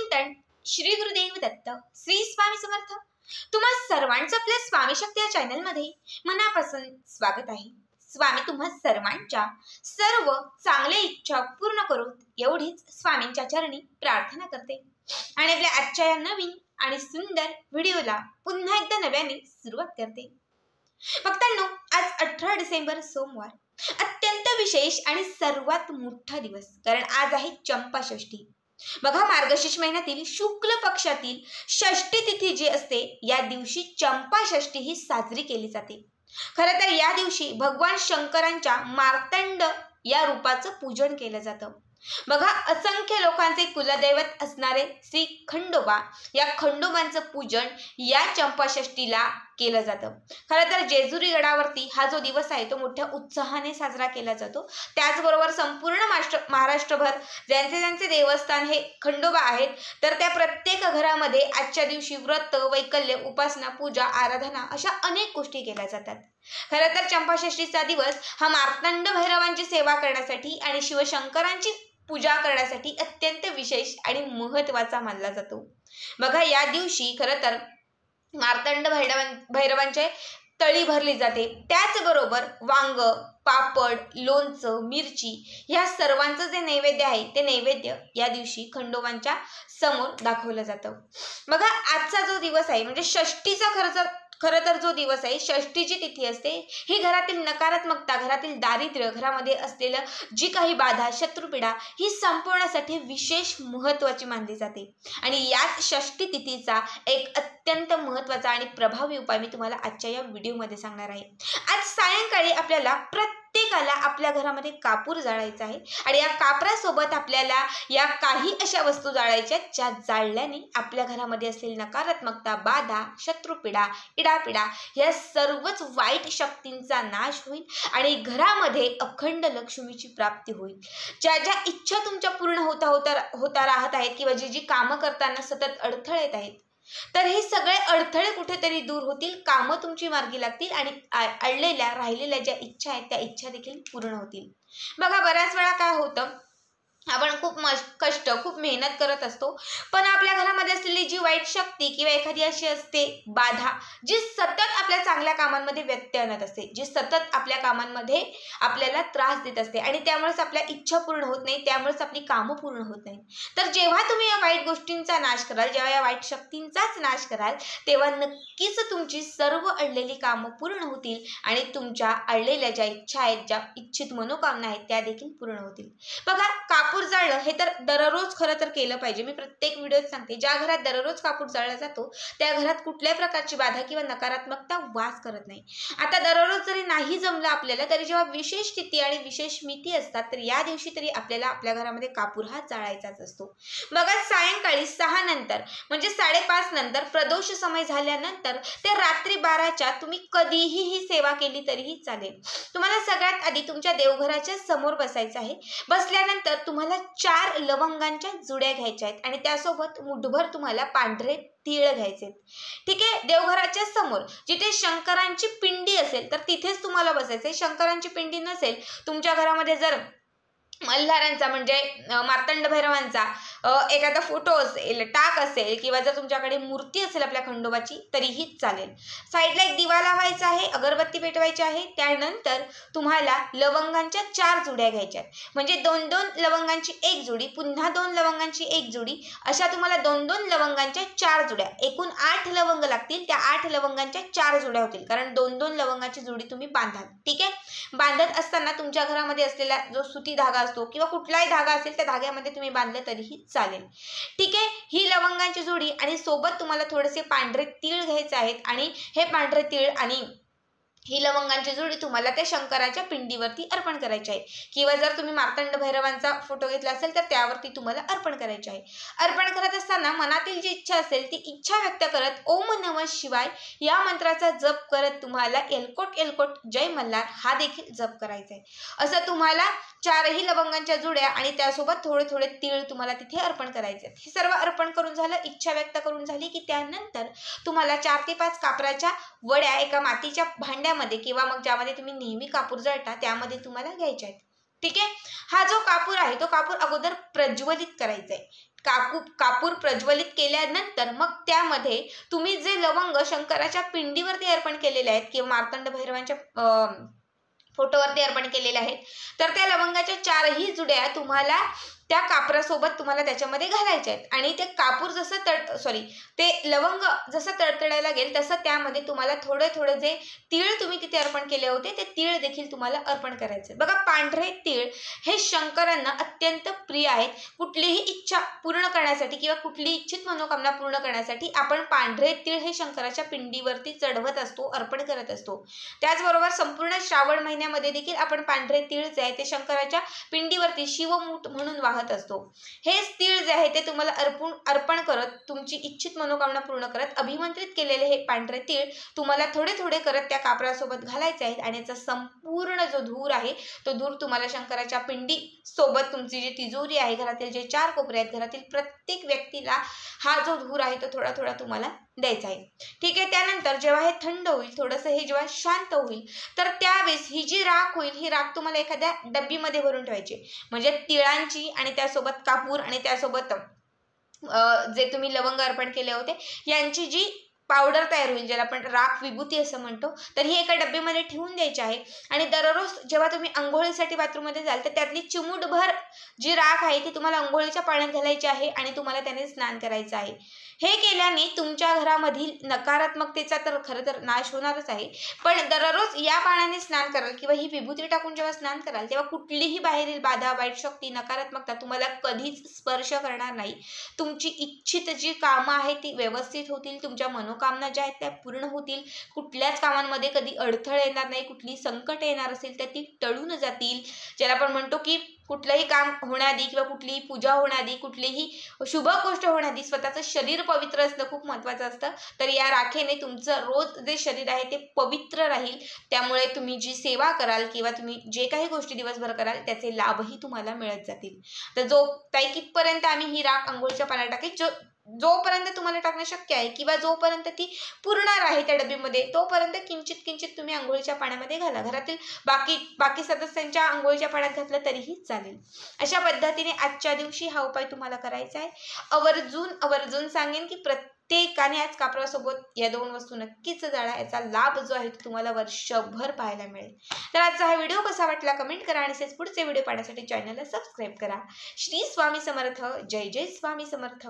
चिंतन श्री गुरुदेव दत्त श्री स्वामी समर्थ। तुम्हा सर्वांचं आपल्या स्वामी शक्ती या चॅनल मध्ये मनापासून स्वागत आहे। स्वामी तुम्हा सर्वांच्या सर्व चांगल्या इच्छा पूर्ण करोत एवढीच स्वामींच्या चरणी प्रार्थना करते आणि आपल्या आजच्या या नवीन आणि सुंदर व्हिडिओला पुन्हा एकदा नव्याने सुरुवात करते। भक्तांनो, आज 18 डिसेंबर सोमवार अत्यंत विशेष आणि सर्वात मोठा दिवस, कारण आज आहे चंपा षष्ठी। बघा, मार्गशीर्ष महिन्यातील शुक्ल पक्षातील षष्ठी तिथी जी असते या दिवशी चंपा षष्ठी ही साजरी केली जाते। खरं तर या दिवशी भगवान शंकरांच्या मार्तंड या रूपाचं पूजन केलं जातं। बघा, असंख्य लोकांचे कुलदैवत असणारे श्री खंडोबा या खंडोबांचं पूजन या चंपाषष्ठीला केलं जातं। खरं तर जेजुरी गडावरती हा जो दिवस आहे तो मोठ्या उत्साहाने साजरा केला जातो। त्याचबरोबर संपूर्ण महाराष्ट्रभर ज्यांचे ज्यांचे देवस्थान हे खंडोबा आहेत, तर त्या प्रत्येक घरामध्ये आजच्या दिवशी व्रत, वैकल्य, उपासना, पूजा, आराधना अशा अनेक गोष्टी केल्या जातात। खरं तर चंपाषष्ठीचा दिवस हा मार्तंड भैरवांची सेवा करण्यासाठी आणि शिवशंकरांची पूजा करण्यासाठी अत्यंत विशेष आणि महत्त्वाचा मानला जातो। बघा, या दिवशी खरं तर मार्तंड भैरवांचे तळी भरली जाते। त्याचबरोबर वांग, पापड, लोणचं, मिरची या सर्वांचं जे नैवेद्य आहे ते नैवेद्य या दिवशी खंडोबांच्या समोर दाखवलं जातं। बघा, आजचा जो दिवस आहे म्हणजे षष्ठीचा खरं तर जो दिवस आहे, षष्ठीची तिथी असते, ही घरातील नकारात्मकता, घरातील दारिद्र्य, घरामध्ये असलेलं जी काही बाधा, शत्रुपीडा ही संपवण्यासाठी विशेष महत्त्वाची मानली जाते। आणि याच षष्ठी तिथीचा एक अत्यंत महत्त्वाचा आणि प्रभावी उपाय मी तुम्हाला आजच्या या व्हिडिओमध्ये सांगणार आहे। आज सायंकाळी आपल्याला प्रत्येकाला आपल्या घरामध्ये कापूर जाळायचा आहे आणि या कापरासोबत आपल्याला या काही अशा वस्तू जाळायच्या ज्या जाळल्याने आपल्या घरामध्ये असलेली नकारात्मकता, बाधा, शत्रुपीडा, इडापिडा या सर्वच वाईट शक्तींचा नाश होईल आणि घरामध्ये अखंड लक्ष्मीची प्राप्ती होईल। ज्या ज्या इच्छा तुमच्या पूर्ण होता राहत आहेत किंवा जी कामं करताना सतत अडथळे येत आहेत, तर हे सगळे अडथळे कुठेतरी दूर होतील, कामं तुमची मार्गी लागतील आणि राहिलेल्या ज्या इच्छा आहेत त्या इच्छा देखील पूर्ण होतील। बघा, बऱ्याच वेळा काय होतं, आपण खूप कष्ट, खूप मेहनत करत असतो, पण आपल्या घरामध्ये असलेली जी वाईट शक्ती किंवा एखादी अशी असते बाधा जी सतत आपल्या चांगल्या कामांमध्ये व्यत्यय आणत असते, जी सतत आपल्या कामांमध्ये आपल्याला त्रास देत असते आणि त्यामुळेच आपल्या इच्छा पूर्ण होत नाही, त्यामुळेच आपली कामं पूर्ण होत नाही। तर जेव्हा तुम्ही या वाईट गोष्टींचा नाश कराल, जेव्हा या वाईट शक्तींचाच नाश कराल, तेव्हा नक्कीच तुमची सर्व अडलेली कामं पूर्ण होतील आणि तुमच्या अडलेल्या ज्या इच्छा आहेत, ज्या इच्छित मनोकामना आहेत त्या देखील पूर्ण होतील। बघा, कापूर जाळणं हे तर दररोज खरं तर केलं पाहिजे। मी प्रत्येक व्हिडिओत सांगते, ज्या घरात दररोज कापूर जाळला जातो त्या घरात कुठल्याही प्रकारची बाधा किंवा नकारात्मकता वास करत नाही। आता दररोज जरी नाही जमलं आपल्याला, तरी जेव्हा विशेष तिथी आणि विशेष मिती असतात, तर या दिवशी तरी आपल्याला आपल्या घरामध्ये कापूर हा जाळायचाच असतो। बघा, सायंकाळी 6 नंतर म्हणजे 5:30 नंतर प्रदोष समय झाल्यानंतर ते रात्री 12च्या तुम्ही कधीही ही सेवा केली तरीही चालेल। तुम्हाला सगळ्यात आधी तुमच्या देवघराच्या समोर बसायचं आहे। बसल्यानंतर तुम्हाला 4 लवंगांच्या जुड्या घ्यायच्या आहेत आणि त्यासोबत मुठभर तुम्हाला पांढरे तीळ घ्यायचे। ठीक आहे, देवघराच्या समोर जिथे शंकरांची पिंडी असेल तर तिथेच तुम्हाला बसायचंय। शंकरांची पिंडी नसेल, तुमच्या घरामध्ये जर मल्हारांचा म्हणजे मार्तंड भैरवांचा एखादा फोटो असेल, टाक असेल किंवा जर तुमच्याकडे मूर्ती असेल आपल्या खंडोबाची तरीही चालेल। साईडला एक दिवा लावायचा आहे, अगरबत्ती पेटवायची आहे। त्यानंतर तुम्हाला लवंगांच्या 4 जुड्या घ्यायच्या आहेत, म्हणजे 2-2 लवंगांची एक जुडी, पुन्हा 2 लवंगांची एक जुडी, अशा तुम्हाला 2-2 लवंगांच्या 4 जुड्या, एकूण 8 लवंग लागतील। त्या 8 लवंगांच्या 4 जुड्या होतील, कारण 2-2 लवंगाची जुडी तुम्ही बांधाल। ठीक आहे, बांधत असताना तुमच्या घरामध्ये असलेला जो सुती धागा असतो किंवा कुठलाही धागा असेल त्या धाग्यामध्ये तुम्ही बांधलं तरीही चालेल। ठीक आहे, ही लवंगांची जोडी आणि सोबत तुम्हाला थोडेसे पांढरे तीळ घ्यायचे आहेत आणि हे पांढरे तीळ आणि ही लवंगांची जोडी तुम्हाला त्या शंकराच्या पिंडीवरती अर्पण करायची आहे किंवा जर तुम्ही मार्तंड भैरवांचा फोटो घेतला असेल तर त्यावरती तुम्हाला अर्पण करायचे आहे। अर्पण करत असताना मनातील जी इच्छा असेल ती इच्छा व्यक्त करत ओम नमः शिवाय या मंत्राचा जप करत तुम्हाला एलकोट एलकोट जय मल्हार हा देखील जप करायचा आहे। असं तुम्हाला 4ही लवंगांच्या जुड्या आणि त्यासोबत थोडे थोडे तीळ तुम्हाला तिथे अर्पण करायचे आहेत। हे सर्व अर्पण करून झालं, इच्छा व्यक्त करून झाली की त्यानंतर तुम्हाला 4 ते 5 कापराच्या वड्या एका मातीच्या भांड्यामध्ये किंवा मग ज्यामध्ये तुम्ही नेहमी कापूर जळता त्यामध्ये तुम्हाला घ्यायचे आहेत। ठीक आहे, हा जो कापूर आहे तो कापूर अगोदर प्रज्वलित करायचा आहे। कापूर प्रज्वलित केल्यानंतर मग त्यामध्ये तुम्ही जे लवंग शंकराच्या पिंडीवरती अर्पण केलेले आहेत किंवा मार्तंड भैरवांच्या फोटोवरती अर्पण केलेले आहेत, तर त्या लवंगाच्या 4ही जुड्या तुम्हाला त्या कापरासोबत तुम्हाला त्याच्यामध्ये घालायच्या आहेत आणि ते कापूर जसं ते लवंग जसं तडतडायला लागेल तसं त्यामध्ये तुम्हाला थोडे जे तीळ तुम्ही तिथे अर्पण केले होते ते तीळ देखील तुम्हाला अर्पण करायचे. बघा, पांढरे तीळ हे शंकरांना अत्यंत प्रिय आहेत. कुठलीही इच्छा पूर्ण करण्यासाठी किंवा कुठली इच्छित मनोकामना पूर्ण करण्यासाठी आपण पांढरे तीळ हे शंकराच्या पिंडीवरती चढवत असतो, अर्पण करत असतो. त्याचबरोबर संपूर्ण श्रावण महिन्यामध्ये देखील आपण पांढरे तीळ जे आहे ते शंकराच्या पिंडीवरती शिवमूठ म्हणून वाहत असतो. हेच तीळ जे आहे ते तुम्हाला अर्पण करत तुमची इच्छित मनोकामना पूर्ण करत अभिमंत्रित केलेले हे पांढरे तीळ तुम्हाला थोडे करत त्या कापरासोबत घालायचे आहेत आणि याचा संपूर्ण जो धूर आहे तो धूर तुम्हाला शंकराच्या पिंडी सोबत तुमची जी तिजोरी आहे, घरातील जे 4 कोपरे आहेत, घरातील प्रत्येक व्यक्तीला हा जो धूर आहे तो थोडा थोडा द्यायचा आहे. ठीक आहे. त्यानंतर जेव्हा हे थंड होईल, थोडंसं हे जेव्हा शांत होईल, तर त्यावेळेस ही जी राख होईल ही राख तुम्हाला एखाद्या डब्बीमध्ये भरून ठेवायची. म्हणजे तिळांची आणि त्यासोबत कापूर आणि त्यासोबत जे तुम्ही लवंग अर्पण केले होते यांची जी पावडर तयार होईल, ज्याला आपण राख विभूती असं म्हणतो, तर ही एका डब्बीमध्ये ठेवून द्यायची आहे. आणि दररोज जेव्हा तुम्ही अंघोळीसाठी बाथरूममध्ये जाल तर त्यातली चिमूटभर जी राख आहे ती तुम्हाला अंघोळीच्या पाण्यात घालायची आहे आणि तुम्हाला त्याने स्नान करायचं आहे. हे केल्याने तुमच्या घरामधील नकारात्मकतेचा तर खरं तर नाश होणारच आहे, पण दररोज या पाण्याने स्नान कराल किंवा ही विभूती टाकून जेव्हा स्नान कराल तेव्हा कुठलीही बाहेरील बाधा, वाईट शक्ती, नकारात्मकता तुम्हाला कधीच स्पर्श करणार नाही. तुमची इच्छित जी कामं आहेत ती व्यवस्थित होतील, तुमच्या मनोकामना ज्या आहेत त्या पूर्ण होतील, कुठल्याच कामांमध्ये कधी अडथळे येणार नाही, कुठली संकट येणार असेल तर ती टळून जातील. ज्याला आपण म्हणतो की कुठलंही काम होण्याआधी किंवा कुठलीही पूजा होण्याआधी, कुठलीही शुभ गोष्ट होण्याआधी स्वतःचं शरीर पवित्र असणं खूप महत्त्वाचं असतं. तर या राखेने तुमचं रोज जे शरीर आहे ते पवित्र राहील. त्यामुळे तुम्ही जी सेवा कराल किंवा तुम्ही जे काही गोष्टी दिवसभर कराल त्याचे लाभही तुम्हाला मिळत जातील. तर कितपर्यंत आम्ही ही राख अंघोळीच्या पाण्यात टाकायची, जोपर्यंत तुम्हाला टाकणं शक्य आहे किंवा जोपर्यंत ती पुरणार आहे त्या डबीमध्ये तोपर्यंत किंचित तुम्ही अंघोळीच्या पाण्यामध्ये घाला. घरातील बाकी सदस्यांच्या अंघोळीच्या पाण्यात घातलं तरीही चालेल. अशा पद्धतीने आजच्या दिवशी हा उपाय तुम्हाला करायचा आहे. आवर्जून सांगेन की प्रत्येकाने आज कापरासोबत या 2 वस्तू नक्कीच जाळा. याचा लाभ जो आहे तुम्हाला वर्षभर पाहायला मिळेल. तर आजचा हा व्हिडिओ कसा वाटला कमेंट करा आणि असेच पुढचे व्हिडिओ पाहण्यासाठी चॅनलला सबस्क्राईब करा. श्री स्वामी समर्थ. जय जय स्वामी समर्थ.